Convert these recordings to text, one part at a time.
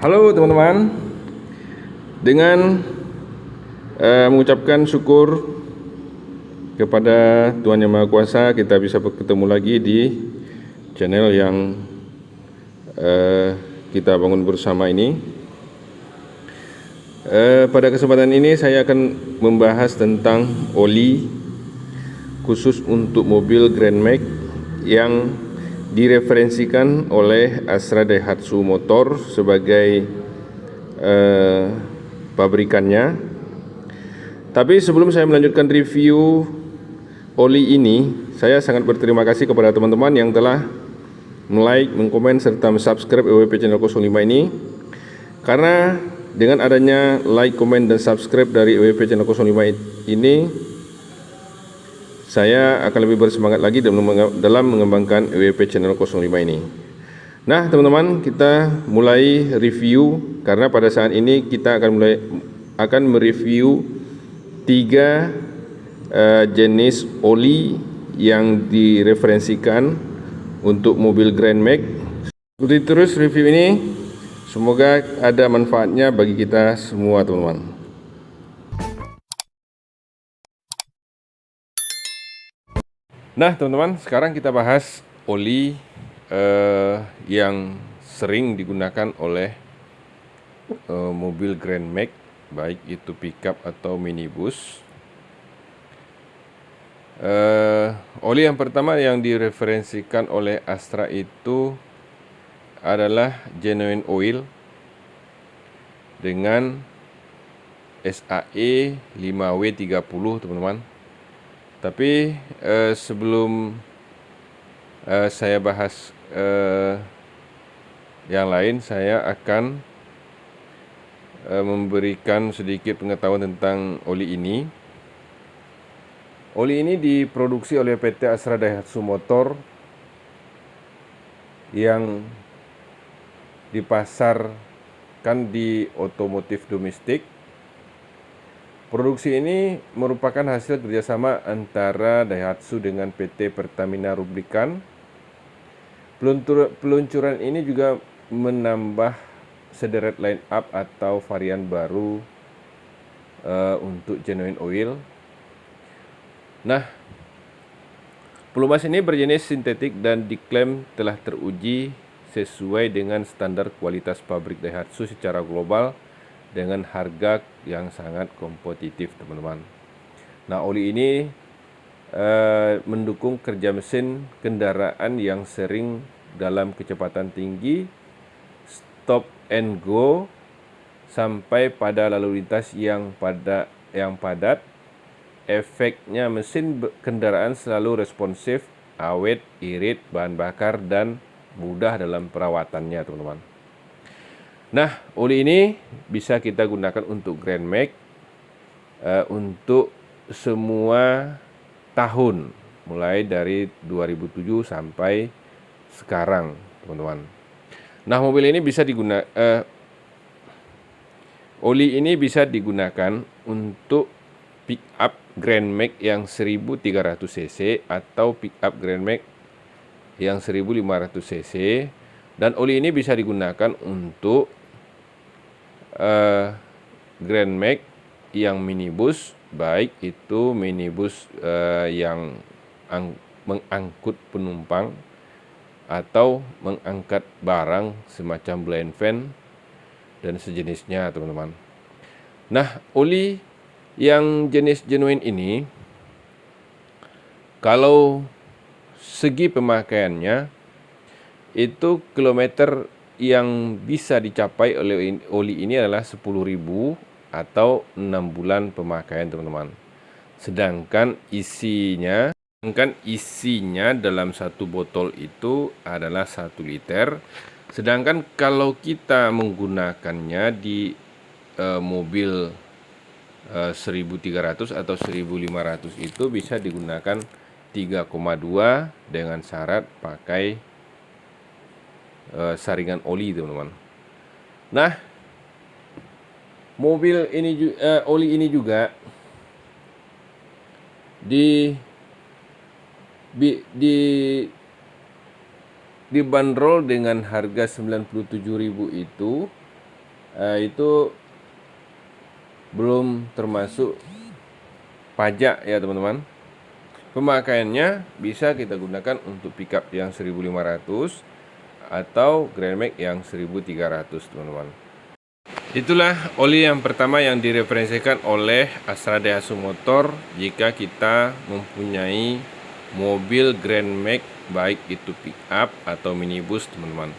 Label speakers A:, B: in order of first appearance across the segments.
A: Halo teman-teman, dengan mengucapkan syukur kepada Tuhan Yang Maha Kuasa, kita bisa bertemu lagi di channel yang kita bangun bersama ini. Pada kesempatan ini saya akan membahas tentang oli khusus untuk mobil Grand Max yang direferensikan oleh Astra Daihatsu Motor sebagai pabrikannya. Tapi sebelum saya melanjutkan review oli ini, saya sangat berterima kasih kepada teman-teman yang telah like, mengkomen, serta subscribe EWP Channel 05 ini. Karena dengan adanya like, komen, dan subscribe dari EWP Channel 05 ini, saya akan lebih bersemangat lagi dalam mengembangkan EWP Channel 05 ini. Nah teman-teman, kita mulai review, karena pada saat ini kita akan mereview 3 jenis oli yang direferensikan untuk mobil Grand Max. Ikuti terus review ini, semoga ada manfaatnya bagi kita semua teman-teman. Nah teman-teman, sekarang kita bahas oli yang sering digunakan oleh mobil Grand Max, baik itu pickup atau minibus. Oli yang pertama yang direferensikan oleh Astra itu adalah genuine oil dengan SAE 5W30 teman-teman. Tapi sebelum saya bahas yang lain, saya akan memberikan sedikit pengetahuan tentang oli ini. Oli ini diproduksi oleh PT Astra Daihatsu Motor yang dipasarkan di otomotif domestik. Produksi ini merupakan hasil kerjasama antara Daihatsu dengan PT Pertamina Rubrikan. Peluncuran ini juga menambah sederet line up atau varian baru untuk genuine oil. Nah, pelumas ini berjenis sintetik dan diklaim telah teruji sesuai dengan standar kualitas pabrik Daihatsu secara global dengan harga yang sangat kompetitif teman-teman. Nah, oli ini mendukung kerja mesin kendaraan yang sering dalam kecepatan tinggi, stop and go, sampai pada lalu lintas yang padat. Efeknya mesin kendaraan selalu responsif, awet, irit, bahan bakar, dan mudah dalam perawatannya teman-teman. Nah, oli ini bisa kita gunakan untuk Grand Max untuk semua tahun, mulai dari 2007 sampai sekarang teman-teman. Nah, mobil ini bisa oli ini bisa digunakan untuk pick up Grand Max yang 1300 cc atau pick up Grand Max yang 1500 cc, dan oli ini bisa digunakan untuk Grand Max yang minibus, baik itu minibus yang mengangkut penumpang atau mengangkat barang semacam blind van dan sejenisnya teman-teman. Nah, oli yang jenis genuine ini, kalau segi pemakaiannya, itu kilometer yang bisa dicapai oleh oli ini adalah 10.000 atau 6 bulan pemakaian teman-teman. Sedangkan isinya dalam satu botol itu adalah 1 liter. Sedangkan kalau kita menggunakannya di mobil 1300 atau 1500 itu bisa digunakan 3,2 dengan syarat pakai saringan oli teman-teman. Nah, oli ini juga dibanderol dengan harga 97.000 itu itu belum termasuk pajak ya teman-teman. Pemakaiannya bisa kita gunakan untuk pickup yang 1500 atau Grand Max yang 1300 teman-teman. Itulah oli yang pertama yang direferensikan oleh Astra Daihatsu Motor jika kita mempunyai mobil Grand Max, baik itu pickup atau minibus teman-teman.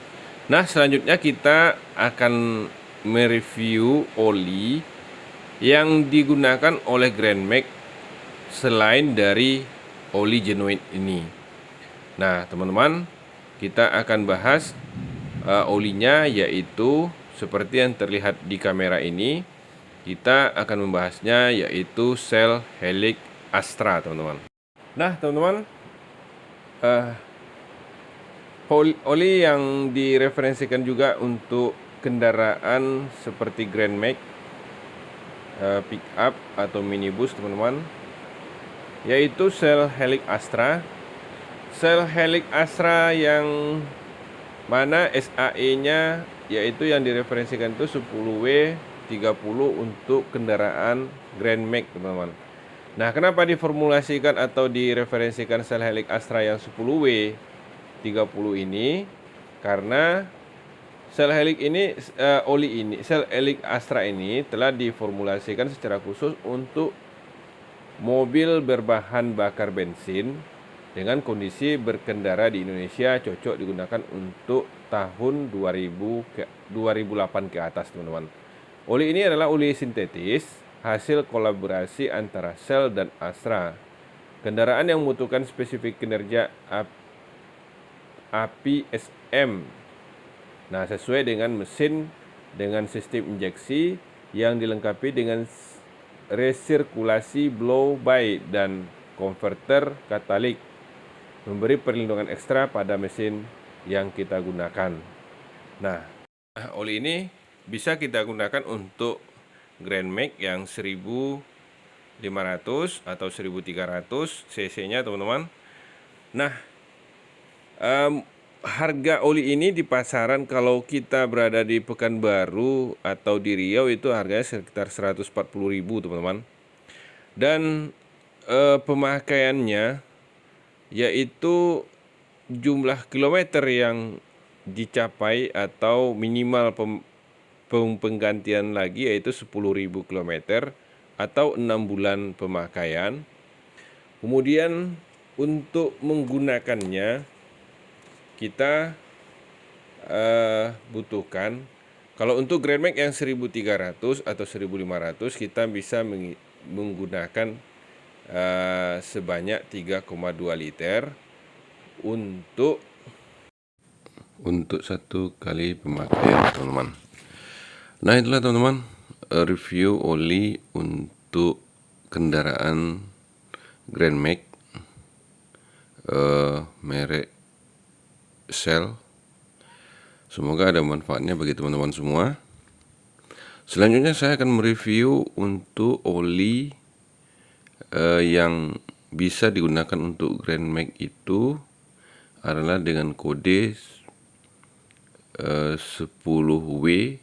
A: Nah, selanjutnya kita akan mereview oli yang digunakan oleh Grand Max selain dari oli genuine ini. Nah teman-teman, kita akan bahas olinya, yaitu seperti yang terlihat di kamera ini. Kita akan membahasnya yaitu Shell Helix Astra teman-teman. Nah teman-teman, oli yang direferensikan juga untuk kendaraan seperti Grand Max, pickup atau minibus teman-teman, yaitu Shell Helix Astra. Shell Helix Astra yang mana SAE-nya yaitu yang direferensikan itu 10W30 untuk kendaraan Grand Max teman-teman. Nah, kenapa diformulasikan atau direferensikan Shell Helix Astra yang 10W30 ini? Karena Shell Helix ini, Shell Helix Astra ini telah diformulasikan secara khusus untuk mobil berbahan bakar bensin dengan kondisi berkendara di Indonesia, cocok digunakan untuk tahun 2008 ke atas teman-teman. Oli ini adalah oli sintetis hasil kolaborasi antara Shell dan Astra. Kendaraan yang membutuhkan spesifik kinerja APSM. Nah, sesuai dengan mesin dengan sistem injeksi yang dilengkapi dengan resirkulasi blow by dan konverter katalik, memberi perlindungan ekstra pada mesin yang kita gunakan. Nah, oli ini bisa kita gunakan untuk Grand Max yang 1500 atau 1300 cc-nya teman-teman. Nah, harga oli ini di pasaran kalau kita berada di Pekanbaru atau di Riau itu harganya sekitar 140.000 teman-teman. Dan pemakaiannya yaitu jumlah kilometer yang dicapai atau minimal penggantian lagi yaitu 10.000 km atau 6 bulan pemakaian. Kemudian untuk menggunakannya kita butuhkan, kalau untuk Grand Max yang 1300 atau 1500 kita bisa menggunakan sebanyak 3,2 liter untuk satu kali pemakaian teman-teman. Nah, itulah teman-teman review oli untuk kendaraan Grand Max merek Shell. Semoga ada manfaatnya bagi teman-teman semua. Selanjutnya saya akan mereview untuk oli yang bisa digunakan untuk Grand Max itu adalah dengan kode 10W40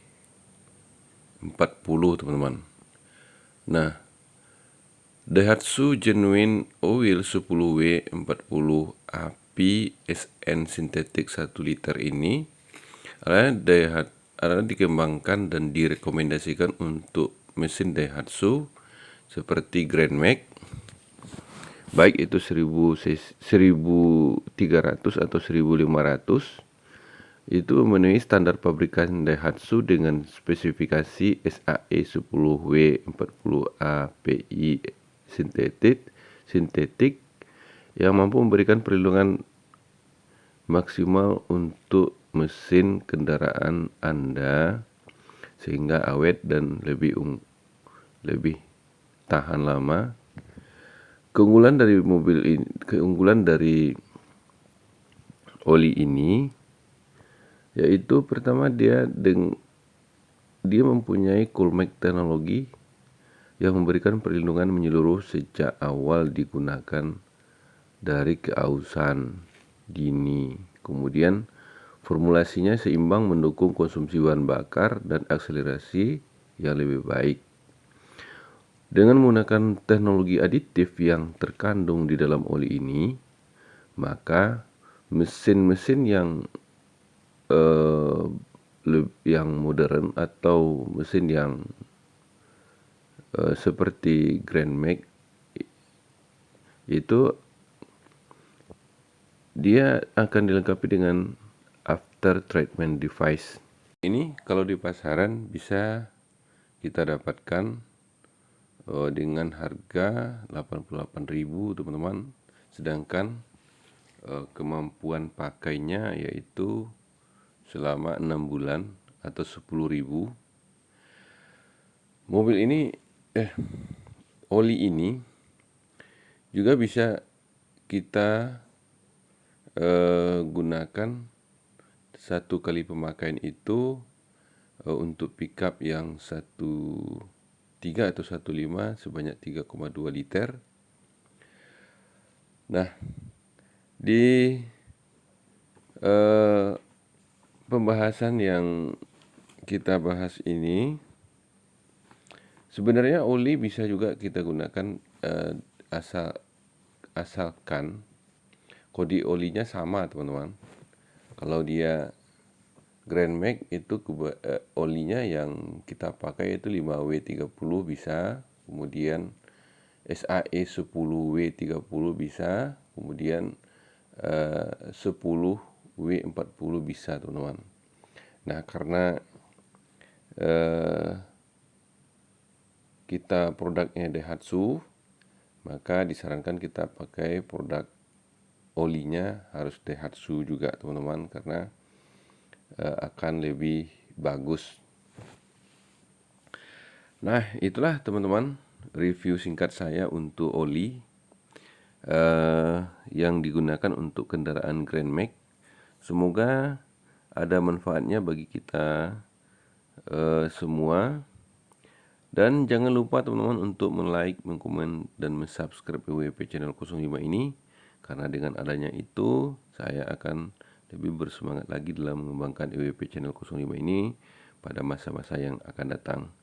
A: teman-teman. Nah, Daihatsu Genuine Oil 10W40 APSN sintetik 1 liter ini adalah dikembangkan dan direkomendasikan untuk mesin Daihatsu seperti Grand Max, baik itu 1300 atau 1500, itu memenuhi standar pabrikan Daihatsu dengan spesifikasi SAE 10W40 API sintetik yang mampu memberikan perlindungan maksimal untuk mesin kendaraan Anda sehingga awet dan lebih tahan lama. Keunggulan dari oli ini yaitu pertama dia mempunyai Coolmax teknologi yang memberikan perlindungan menyeluruh sejak awal digunakan dari keausan dini. Kemudian Formulasinya seimbang mendukung konsumsi bahan bakar dan akselerasi yang lebih baik. Dengan menggunakan teknologi aditif yang terkandung di dalam oli ini, maka mesin-mesin yang modern atau mesin yang seperti Grand Max itu dia akan dilengkapi dengan after treatment device. Ini kalau di pasaran bisa kita dapatkan dengan harga 88.000 teman-teman, sedangkan kemampuan pakainya yaitu selama 6 bulan atau 10.000. Mobil ini oli ini juga bisa kita gunakan satu kali pemakaian itu untuk pickup yang 1.3 atau 1.5 sebanyak 3,2 liter. Nah, di pembahasan yang kita bahas ini, sebenarnya oli bisa juga kita gunakan asalkan kode olinya sama, teman-teman. Kalau dia Grand Max itu olinya yang kita pakai itu 5W30 bisa, kemudian SAE 10W30 bisa, kemudian 10W40 bisa, teman-teman. Nah, karena kita produknya Daihatsu, maka disarankan kita pakai produk olinya harus Daihatsu juga, teman-teman, karena akan lebih bagus. Nah, itulah teman-teman review singkat saya untuk oli yang digunakan untuk kendaraan Grand Max. Semoga ada manfaatnya bagi kita semua. Dan jangan lupa teman-teman untuk like, komen, dan subscribe WP channel 05 ini, karena dengan adanya itu saya akan lebih bersemangat lagi dalam mengembangkan WP channel 05 ini pada masa-masa yang akan datang.